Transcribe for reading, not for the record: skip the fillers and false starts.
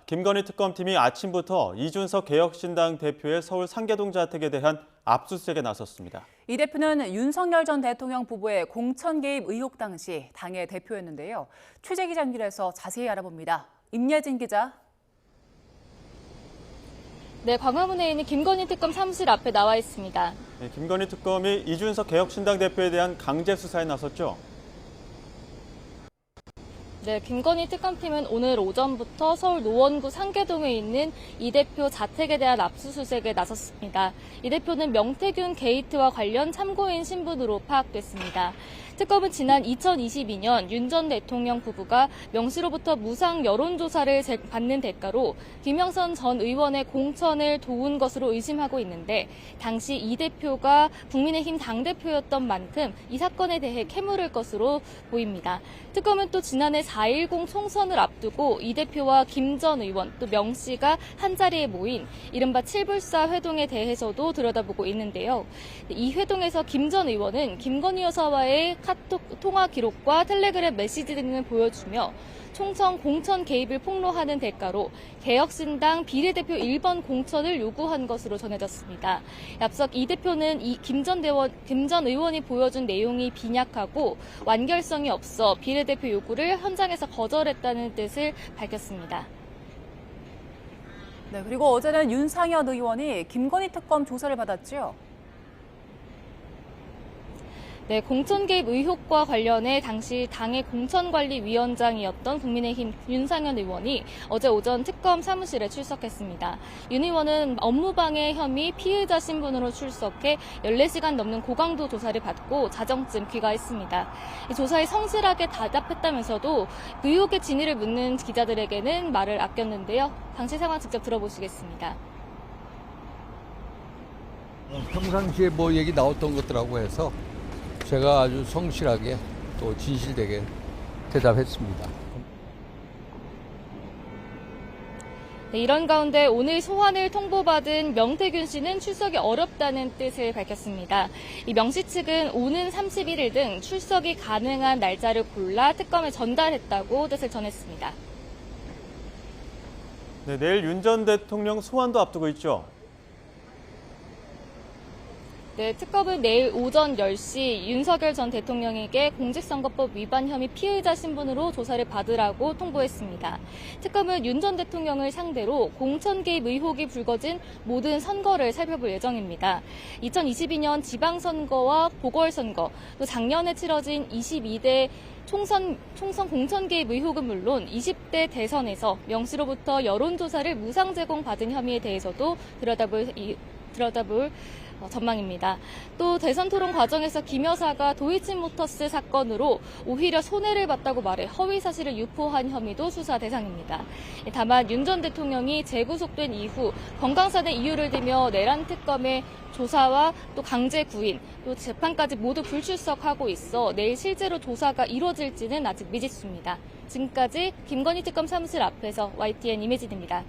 김건희 특검팀이 아침부터 이준석 개혁신당 대표의 서울 상계동 자택에 대한 압수수색에 나섰습니다. 이 대표는 윤석열 전 대통령 부부의 공천 개입 의혹 당시 당의 대표였는데요. 취재 기자 연결해서 자세히 알아봅니다. 임예진 기자. 네, 광화문에 있는 김건희 특검 사무실 앞에 나와 있습니다. 네, 김건희 특검이 이준석 개혁신당 대표에 대한 강제 수사에 나섰죠. 네, 김건희 특검팀은 오늘 오전부터 서울 노원구 상계동에 있는 이 대표 자택에 대한 압수수색에 나섰습니다. 이 대표는 명태균 게이트와 관련 참고인 신분으로 파악됐습니다. 특검은 지난 2022년 윤 전 대통령 부부가 명 씨로부터 무상 여론조사를 받는 대가로 김영선 전 의원의 공천을 도운 것으로 의심하고 있는데 당시 이 대표가 국민의힘 당대표였던 만큼 이 사건에 대해 캐물을 것으로 보입니다. 특검은 또 지난해 4.10 총선을 앞두고 이 대표와 김 전 의원 또 명 씨가 한자리에 모인 이른바 7불사 회동에 대해서도 들여다보고 있는데요. 이 회동에서 김 전 의원은 김건희 여사와의 카톡 통화 기록과 텔레그램 메시지 등을 보여주며 총선 공천 개입을 폭로하는 대가로 개혁신당 비례대표 1번 공천을 요구한 것으로 전해졌습니다. 앞서 이 대표는 김 전 의원이 보여준 내용이 빈약하고 완결성이 없어 비례대표 요구를 현장에서 거절했다는 뜻을 밝혔습니다. 네, 그리고 어제는 윤상현 의원이 김건희 특검 조사를 받았죠. 네, 공천 개입 의혹과 관련해 당시 당의 공천관리위원장이었던 국민의힘 윤상현 의원이 어제 오전 특검 사무실에 출석했습니다. 윤 의원은 업무방해 혐의 피의자 신분으로 출석해 14시간 넘는 고강도 조사를 받고 자정쯤 귀가했습니다. 이 조사에 성실하게 답답했다면서도 의혹의 진위를 묻는 기자들에게는 말을 아꼈는데요. 당시 상황 직접 들어보시겠습니다. 평상시에 뭐 얘기 나왔던 것들하고 해서 제가 아주 성실하게 또 진실되게 대답했습니다. 네, 이런 가운데 오늘 소환을 통보받은 명태균 씨는 출석이 어렵다는 뜻을 밝혔습니다. 이 명 씨 측은 오는 31일 등 출석이 가능한 날짜를 골라 특검에 전달했다고 뜻을 전했습니다. 네, 내일 윤 전 대통령 소환도 앞두고 있죠. 네, 특검은 내일 오전 10시 윤석열 전 대통령에게 공직선거법 위반 혐의 피의자 신분으로 조사를 받으라고 통보했습니다. 특검은 윤 전 대통령을 상대로 공천 개입 의혹이 불거진 모든 선거를 살펴볼 예정입니다. 2022년 지방선거와 보궐선거, 또 작년에 치러진 22대 총선 공천 개입 의혹은 물론 20대 대선에서 명 씨로부터 여론조사를 무상 제공받은 혐의에 대해서도 들여다볼 전망입니다. 또 대선 토론 과정에서 김 여사가 도이치모터스 사건으로 오히려 손해를 봤다고 말해 허위 사실을 유포한 혐의도 수사 대상입니다. 다만 윤 전 대통령이 재구속된 이후 건강상의 이유를 들며 내란 특검의 조사와 또 강제 구인, 또 재판까지 모두 불출석하고 있어 내일 실제로 조사가 이루어질지는 아직 미지수입니다. 지금까지 김건희 특검 사무실 앞에서 YTN 임혜진입니다.